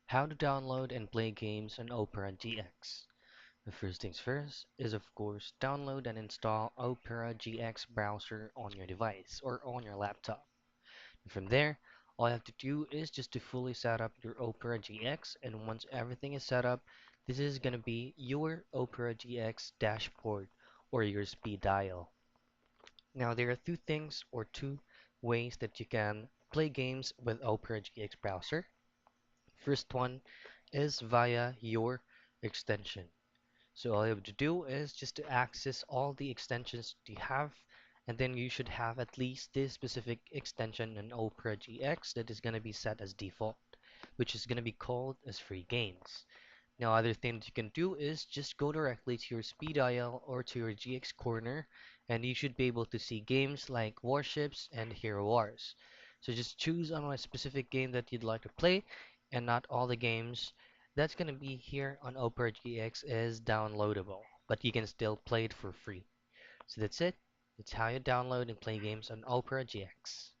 How to download and play games on Opera GX. The first things first is of course download and install Opera GX browser on your device or on your laptop. And from there, all you have to do is just to fully set up your Opera GX, and once everything is set up, this is going to be your Opera GX dashboard or your speed dial. Now there are two ways that you can play games with Opera GX browser. First one is via your extension. So all you have to do is just to access all the extensions you have, and then you should have at least this specific extension in Opera GX that is going to be set as default, which is going to be called as free games. Now, other thing that you can do is just go directly to your speed dial or to your GX corner, and you should be able to see games like Warships and Hero Wars. So just choose on a specific game that you'd like to play, and not all the games that's going to be here on Opera GX is downloadable, but you can still play it for free. So that's it. That's how you download and play games on Opera GX.